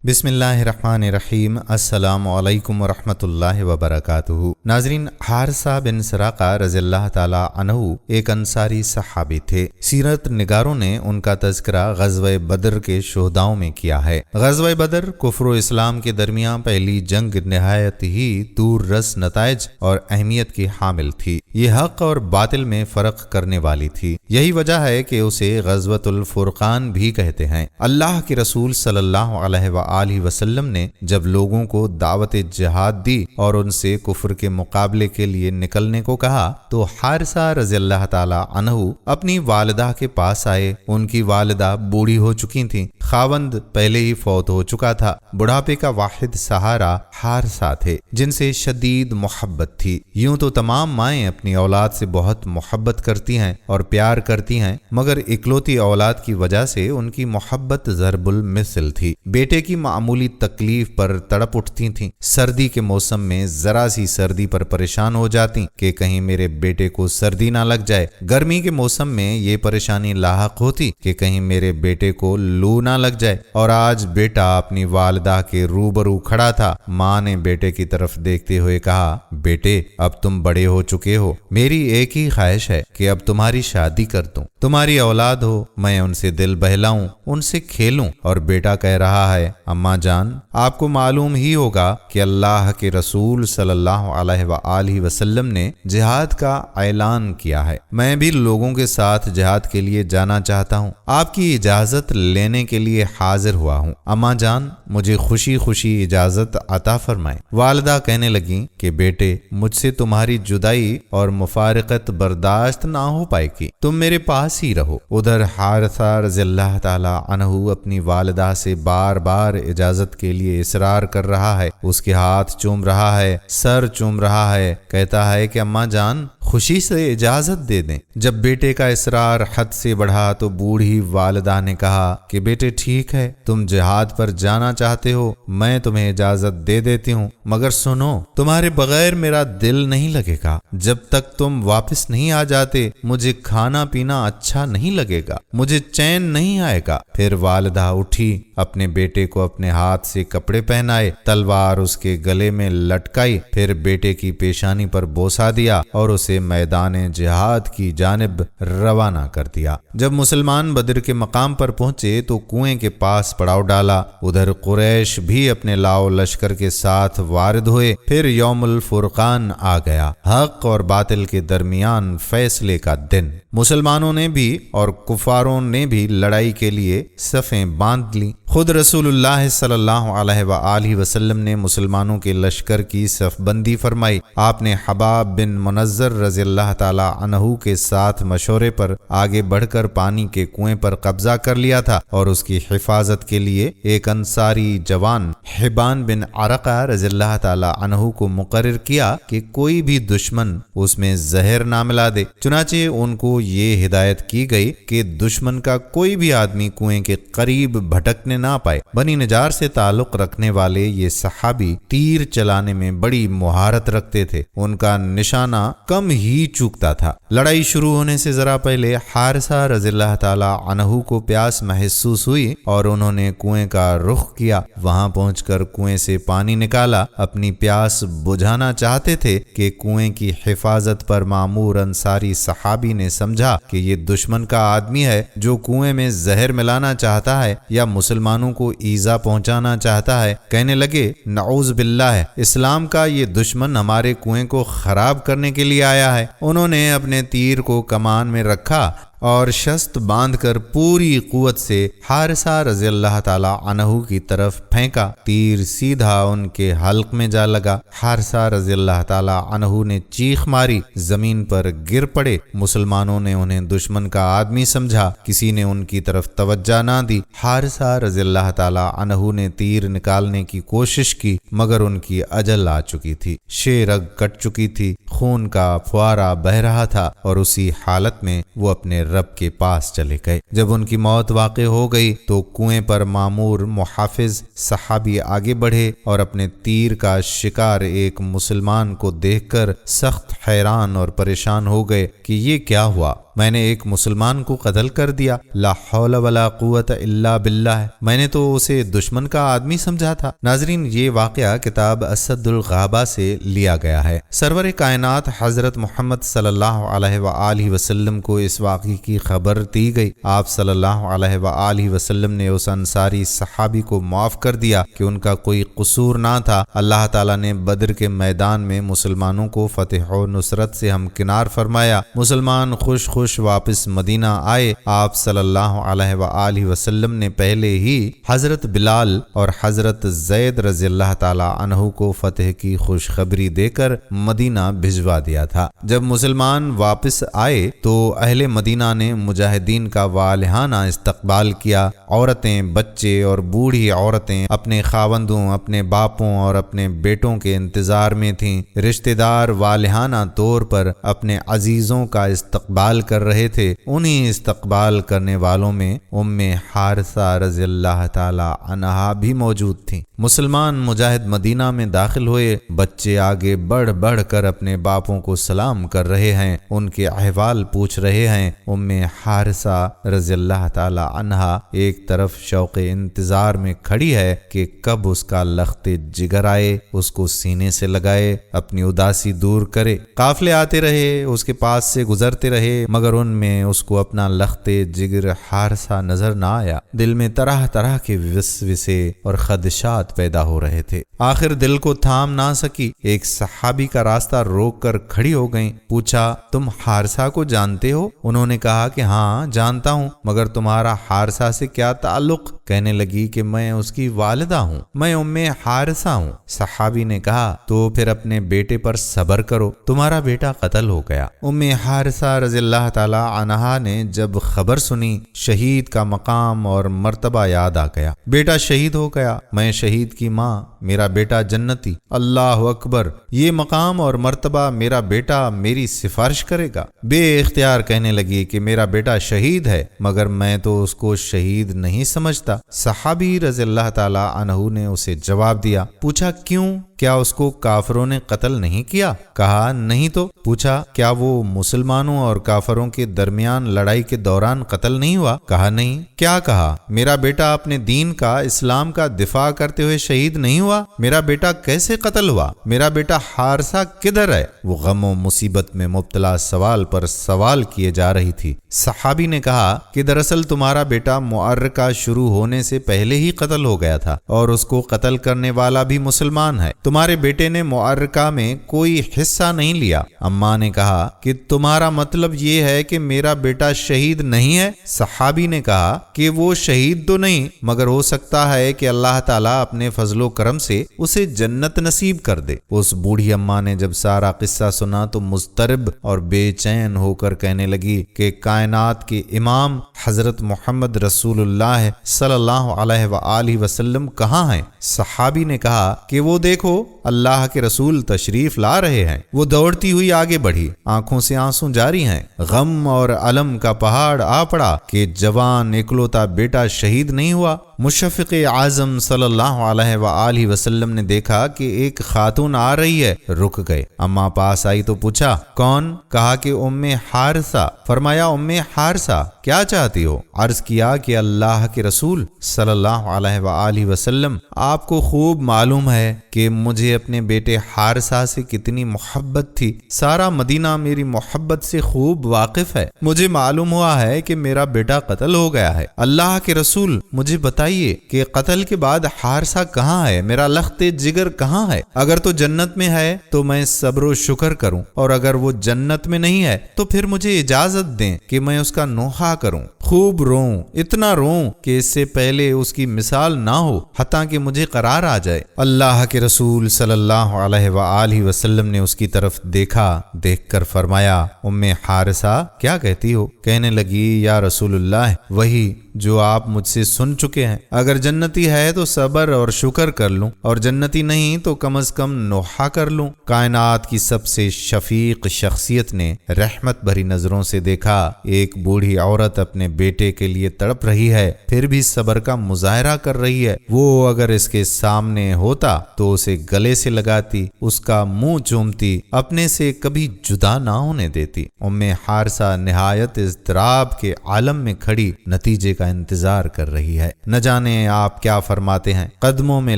بسم اللہ الرحمن الرحیم۔ السلام علیکم ورحمۃ اللہ وبرکاتہ۔ ناظرین، حارثہ بن سراقہ رضی اللہ تعالی عنہ ایک انصاری صحابی تھے۔ سیرت نگاروں نے ان کا تذکرہ غزوہ بدر کے شہداؤں میں کیا ہے۔ غزوہ بدر کفر و اسلام کے درمیان پہلی جنگ نہایت ہی دور رس نتائج اور اہمیت کی حامل تھی۔ یہ حق اور باطل میں فرق کرنے والی تھی۔ یہی وجہ ہے کہ اسے غزوۃ الفرقان بھی کہتے ہیں۔ اللہ کے رسول صلی اللہ علیہ وآلہ وسلم نے جب لوگوں کو دعوت جہاد دی اور ان سے کفر کے مقابلے کے لیے نکلنے کو کہا تو حارثہ رضی اللہ تعالی عنہ اپنی والدہ کے پاس آئے۔ ان کی والدہ بوڑھی ہو چکی تھیں، خاوند پہلے ہی فوت ہو چکا تھا۔ بڑھاپے کا واحد سہارا حارثہ تھے جن سے شدید محبت تھی۔ یوں تو تمام مائیں اپنی اولاد سے بہت محبت کرتی ہیں اور پیار کرتی ہیں، مگر اکلوتی اولاد کی وجہ سے ان کی محبت ضرب المثل تھی۔ بیٹے کی معمولی تکلیف پر تڑپ اٹھتی تھیں۔ سردی کے موسم میں ذرا سی سردی پر پریشان ہو جاتی کہ کہیں میرے بیٹے کو سردی نہ لگ جائے۔ گرمی کے موسم میں یہ پریشانی لاحق ہوتی کہ کہیں میرے بیٹے کو لو نہ لگ جائے۔ اور آج بیٹا اپنی والدہ کے روبرو کھڑا تھا۔ ماں نے بیٹے کی طرف دیکھتے ہوئے کہا، بیٹے اب تم بڑے ہو چکے ہو، میری ایک ہی خواہش ہے کہ اب تمہاری شادی کر دوں، تمہاری اولاد ہو، میں ان سے دل بہلاؤں، ان سے کھیلوں۔ اور بیٹا کہہ رہا ہے، اماں جان آپ کو معلوم ہی ہوگا کہ اللہ کے رسول صلی اللہ علیہ وآلہ وسلم نے جہاد کا اعلان کیا ہے، میں بھی لوگوں کے ساتھ جہاد کے لیے جانا چاہتا ہوں، آپ کی اجازت لینے کے لیے حاضر ہوا ہوں، اماں جان مجھے خوشی خوشی اجازت عطا فرمائیں۔ والدہ کہنے لگیں کہ بیٹے مجھ سے تمہاری جدائی اور مفارقت برداشت نہ ہو پائے گی، تم میرے پاس ہی رہو۔ ادھر حارثہ رضی اللہ تعالی عنہ اپنی والدہ سے بار بار اجازت کے لیے اصرار کر رہا ہے، اس کے ہاتھ چوم رہا ہے، سر چوم رہا ہے، کہتا ہے کہ اماں جان خوشی سے اجازت دے دیں۔ جب بیٹے کا اصرار حد سے بڑھا تو بوڑھی والدہ نے کہا کہ بیٹے ٹھیک ہے، تم جہاد پر جانا چاہتے ہو، میں تمہیں اجازت دے دیتی ہوں، مگر سنو تمہارے بغیر میرا دل نہیں لگے گا، جب تک تم واپس نہیں آ جاتے مجھے کھانا پینا اچھا نہیں لگے گا، مجھے چین نہیں آئے گا۔ پھر والدہ اٹھی، اپنے بیٹے کو اپنے ہاتھ سے کپڑے پہنائے، تلوار اس کے گلے میں لٹکائی، پھر بیٹے کی پیشانی پر بوسہ دیا اور اسے میدان جہاد کی جانب روانہ کر دیا۔ جب مسلمان بدر کے مقام پر پہنچے تو کنویں کے پاس پڑاؤ ڈالا۔ ادھر قریش بھی اپنے لاؤ لشکر کے ساتھ وارد ہوئے۔ پھر یوم الفرقان آ گیا، حق اور باطل کے درمیان فیصلے کا دن۔ مسلمانوں نے بھی اور کفاروں نے بھی لڑائی کے لیے صفیں باندھ لی۔ خود رسول اللہ صلی اللہ علیہ وآلہ وسلم نے مسلمانوں کے لشکر کی صف بندی فرمائی۔ آپ نے حباب بن منظر رضی اللہ تعالی عنہ کے ساتھ مشورے پر آگے بڑھ کر پانی کے کنویں پر قبضہ کر لیا تھا اور اس کی حفاظت کے لیے ایک انصاری جوان حبان بن عرقہ رضی اللہ تعالی عنہ کو مقرر کیا کہ کوئی بھی دشمن اس میں زہر نہ ملا دے۔ چنانچہ ان کو یہ ہدایت کی گئی کہ دشمن کا کوئی بھی آدمی کنویں کے قریب بھٹکنے نہ پائے۔ بنی نجار سے تعلق رکھنے والے یہ صحابی تیر چلانے میں بڑی مہارت رکھتے تھے، ان کا نشانہ کم ہی چوکتا تھا۔ لڑائی شروع ہونے سے ذرا پہلے حارثہ رضی اللہ تعالی عنہ کو پیاس محسوس ہوئی اور انہوں نے کنویں کا رخ کیا۔ وہاں پہنچ کر کنویں سے پانی نکالا، اپنی پیاس بجھانا چاہتے تھے کہ کنویں کی حفاظت پر مامور انصاری صحابی نے سمجھا کہ یہ دشمن کا آدمی ہے جو کنویں میں زہر ملانا چاہتا ہے یا مسلمانوں کو ایذا پہنچانا چاہتا ہے۔ کہنے لگے، نعوذ باللہ، اسلام کا یہ دشمن ہمارے کنویں کو خراب کرنے کے لیے آیا ہے۔ انہوں نے اپنے تیر کو کمان میں رکھا اور شست باندھ کر پوری قوت سے حارثہ رضی اللہ تعالی عنہ کی طرف پھینکا۔ تیر سیدھا ان کے حلق میں جا لگا۔ حارثہ رضی اللہ تعالی عنہ نے چیخ ماری، زمین پر گر پڑے۔ مسلمانوں نے انہیں دشمن کا آدمی سمجھا، کسی نے ان کی طرف توجہ نہ دی۔ حارثہ رضی اللہ تعالی عنہ نے تیر نکالنے کی کوشش کی مگر ان کی اجل آ چکی تھی، شہ رگ کٹ چکی تھی، خون کا فوارہ بہہ رہا تھا اور اسی حالت میں وہ اپنے رب کے پاس چلے گئے۔ جب ان کی موت واقع ہو گئی تو کنویں پر مامور محافظ صحابی آگے بڑھے اور اپنے تیر کا شکار ایک مسلمان کو دیکھ کر سخت حیران اور پریشان ہو گئے کہ یہ کیا ہوا۔ میں نے ایک مسلمان کو قتل کر دیا، لا حول ولا قوت الا باللہ، میں نے تو اسے دشمن کا آدمی سمجھا تھا۔ ناظرین، یہ واقعہ کتاب اسد الغابہ سے لیا گیا ہے۔ سرور کائنات حضرت محمد صلی اللہ علیہ وآلہ وسلم کو اس واقعے کی خبر دی گئی۔ آپ صلی اللہ علیہ وآلہ وسلم نے اس انصاری صحابی کو معاف کر دیا کہ ان کا کوئی قصور نہ تھا۔ اللہ تعالیٰ نے بدر کے میدان میں مسلمانوں کو فتح و نصرت سے ہمکنار فرمایا۔ مسلمان خوش خوش واپس مدینہ آئے۔ آپ صلی اللہ علیہ وآلہ وسلم نے پہلے ہی حضرت بلال اور حضرت زید رضی اللہ تعالیٰ عنہ کو فتح کی خوشخبری دے کر مدینہ بھجوا دیا تھا۔ جب مسلمان واپس آئے تو اہل مدینہ نے مجاہدین کا والہانہ استقبال کیا۔ عورتیں، بچے اور بوڑھی عورتیں اپنے خاوندوں، اپنے باپوں اور اپنے بیٹوں کے انتظار میں تھیں۔ رشتہ دار والہانہ طور پر اپنے عزیزوں کا استقبال کر رہے تھے۔ انہی استقبال کرنے والوں میں ام حارثہ رضی اللہ تعالی عنہا بھی موجود تھیں۔ مسلمان مجاہد مدینہ میں داخل ہوئے۔ بچے آگے بڑھ بڑھ کر اپنے باپوں کو سلام کر رہے ہیں، ان کے احوال پوچھ رہے ہیں۔ ام حارثہ رضی اللہ تعالی عنہا ایک طرف شوق انتظار میں کھڑی ہے کہ کب اس کا لخت جگر آئے، اس کو سینے سے لگائے، اپنی اداسی دور کرے۔ قافلے آتے رہے، اس کے پاس سے گزرتے رہے، مگر ان میں اس کو اپنا لخت جگر حارثہ نظر نہ آیا۔ دل میں طرح طرح کے وسوسے اور خدشات پیدا ہو رہے تھے۔ آخر دل کو تھام نہ سکی، ایک صحابی کا راستہ روک کر کھڑی ہو گئیں۔ پوچھا، تم حارثہ کو جانتے ہو؟ انہوں نے کہا کہ ہاں جانتا ہوں، مگر تمہارا حارثہ سے کیا تعلق؟ کہنے لگی کہ میں اس کی والدہ ہوں، میں ام حارثہ ہوں۔ صحابی نے کہا، تو پھر اپنے بیٹے پر صبر کرو، تمہارا بیٹا قتل ہو گیا۔ ام حارثہ رضی اللہ تعالی عنہا نے جب خبر سنی، شہید کا مقام اور مرتبہ یاد آ گیا۔ بیٹا شہید ہو گیا، میں شہید کی ماں، میرا بیٹا جنتی، اللہ اکبر، یہ مقام اور مرتبہ میرا بیٹا میری سفارش کرے گا۔ بے اختیار کہنے لگی کہ میرا بیٹا شہید ہے، مگر میں تو اس کو شہید نہیں سمجھتا۔ صحابی رضی اللہ تعالی عنہ نے اسے جواب دیا۔ پوچھا، کیوں؟ کیا اس کو کافروں نے قتل نہیں کیا؟ کہا، نہیں تو۔ پوچھا، کیا وہ مسلمانوں اور کافروں کے درمیان لڑائی کے دوران قتل نہیں ہوا؟ کہا، نہیں۔ کیا کہا، میرا بیٹا اپنے دین کا، اسلام کا دفاع کرتے ہوئے شہید نہیں ہوا؟ میرا بیٹا کیسے قتل ہوا؟ میرا بیٹا حارثہ کدھر ہے؟ وہ غم و مصیبت میں مبتلا سوال پر سوال کیے جا رہی تھی۔ صحابی نے کہا کہ دراصل تمہارا بیٹا معرکہ شروع ہونے سے پہلے ہی قتل ہو گیا تھا، اور اس کو قتل کرنے والا بھی مسلمان ہے۔ تمہارے بیٹے نے معرکہ میں کوئی حصہ نہیں لیا۔ اماں نے کہا کہ تمہارا مطلب یہ ہے کہ میرا بیٹا شہید نہیں ہے؟ صحابی نے کہا کہ وہ شہید تو نہیں، مگر ہو سکتا ہے کہ اللہ تعالیٰ اپنے فضل و کرم سے اسے جنت نصیب کر دے۔ اس بوڑھی اماں نے جب سارا قصہ سنا تو مضطرب اور بے چین ہو کر کہنے لگی کہ کائنات کے امام حضرت محمد رسول اللہ صلی اللہ علیہ وآلہ وسلم کہاں ہیں؟ صحابی نے کہا کہ وہ دیکھو، اللہ کے رسول تشریف لا رہے ہیں۔ وہ دوڑتی ہوئی آگے بڑھی، آنکھوں سے آنسو جاری ہیں۔ غم اور علم کا پہاڑ آ پڑا کہ جوان اکلوتا بیٹا شہید نہیں ہوا۔ مشفق اعظم صلی اللہ علیہ وآلہ وسلم نے دیکھا کہ ایک خاتون آ رہی ہے، رک گئے۔ اماں پاس آئی تو پوچھا، کون؟ کہا کہ ام حارثہ۔ فرمایا، ام حارثہ کیا چاہتی ہو؟ عرض کیا کہ اللہ کے رسول صلی اللہ علیہ وآلہ وسلم، آپ کو خوب معلوم ہے کہ مجھے اپنے بیٹے حارثہ سے کتنی محبت تھی۔ سارا مدینہ میری محبت سے خوب واقف ہے۔ مجھے معلوم ہوا ہے کہ میرا بیٹا قتل ہو گیا ہے۔ اللہ کے رسول، مجھے بتائیے کہ قتل کے بعد حارثہ کہاں ہے؟ میرا لخت جگر کہاں ہے؟ اگر تو جنت میں ہے تو میں صبر و شکر کروں، اور اگر وہ جنت میں نہیں ہے تو پھر مجھے اجازت دیں کہ میں اس کا نوحہ کروں، خوب روں، اتنا روں کہ اس سے پہلے اس کی مثال نہ ہو، حتیٰ کہ مجھے قرار آ جائے۔ اللہ کے رسول صلی اللہ علیہ وآلہ وسلم نے اس کی طرف دیکھا، دیکھ کر فرمایا، ام حارثہ کیا کہتی ہو؟ کہنے لگی، یا رسول اللہ، وہی جو آپ مجھ سے سن چکے ہیں۔ اگر جنتی ہے تو صبر اور شکر کر لوں، اور جنتی نہیں تو کم از کم نوحہ کر لوں۔ کائنات کی سب سے شفیق شخصیت نے رحمت بھری نظروں سے دیکھا، ایک بوڑھی عورت اپنے بیٹے کے لیے تڑپ رہی ہے پھر بھی صبر کا مظاہرہ کر رہی ہے۔ وہ اگر اس کے سامنے ہوتا تو اسے گلے سے لگاتی، اس کا منہ چومتی، اپنے سے کبھی جدا نہ ہونے دیتی۔ ام حارثہ نہایت اضطراب کے عالم میں کھڑی نتیجے کا انتظار کر رہی ہے۔ نہ جانے آپ کیا فرماتے ہیں، قدموں میں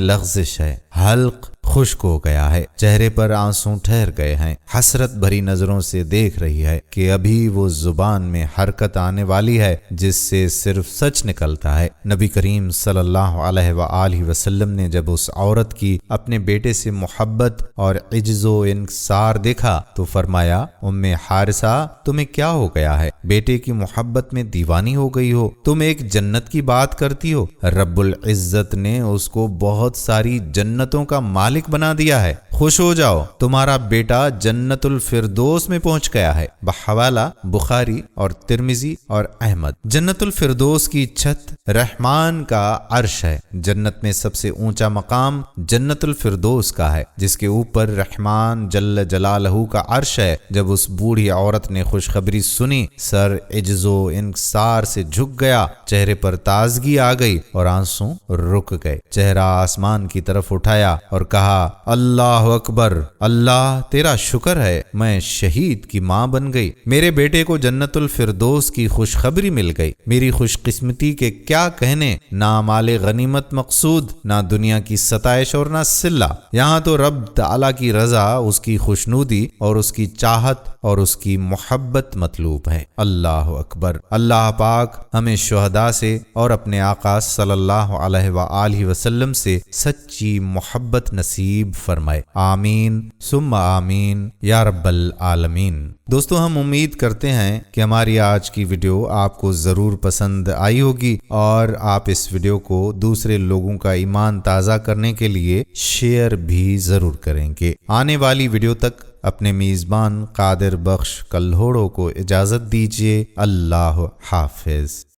لغزش ہے، حلق خشک ہو گیا ہے، چہرے پر آنسو ٹھہر گئے ہیں، حسرت بھری نظروں سے دیکھ رہی ہے کہ ابھی وہ زبان میں حرکت آنے والی ہے جس سے صرف سچ نکلتا ہے۔ نبی کریم صلی اللہ علیہ وآلہ وسلم نے جب اس عورت کی اپنے بیٹے سے محبت اور عجز و انکسار دیکھا تو فرمایا، ام حارثہ تمہیں کیا ہو گیا ہے؟ بیٹے کی محبت میں دیوانی ہو گئی ہو؟ تم ایک جنت کی بات کرتی ہو، رب العزت نے اس کو بہت ساری جنتوں کا مالک بنا دیا ہے، خوش ہو جاؤ، تمہارا بیٹا جنت الفردوس میں پہنچ گیا ہے۔ بحوالہ بخاری اور ترمذی اور احمد۔ جنت الفردوس کی چھت رحمان کا عرش ہے۔ جنت میں سب سے اونچا مقام جنت الفردوس کا ہے جس کے اوپر رحمان جل جلالہ کا عرش ہے۔ جب اس بوڑھی عورت نے خوشخبری سنی، سر عجز و انکسار سے جھک گیا، چہرے پر تازگی آ گئی اور آنسو رک گئے، چہرہ آسمان کی طرف اٹھایا اور کہا، اللہ اکبر، اللہ تیرا شکر ہے، میں شہید کی ماں بن گئی، میرے بیٹے کو جنت الفردوس کی خوشخبری مل گئی۔ میری خوش قسمتی کے کیا کہنے، نہ مال غنیمت مقصود، نہ دنیا کی ستائش اور نہ صلہ، یہاں تو رب تعالیٰ کی رضا، اس کی خوشنودی اور اس کی چاہت اور اس کی محبت مطلوب ہے۔ اللہ اکبر۔ اللہ پاک ہمیں شہداء سے اور اپنے آقا صلی اللہ علیہ وآلہ وسلم سے سچی محبت نصیب فرمائے، آمین ثم آمین یا رب العالمین۔ دوستو، ہم امید کرتے ہیں کہ ہماری آج کی ویڈیو آپ کو ضرور پسند آئی ہوگی اور آپ اس ویڈیو کو دوسرے لوگوں کا ایمان تازہ کرنے کے لیے شیئر بھی ضرور کریں گے۔ آنے والی ویڈیو تک اپنے میزبان قادر بخش کلہوڑو کو اجازت دیجیے۔ اللہ حافظ۔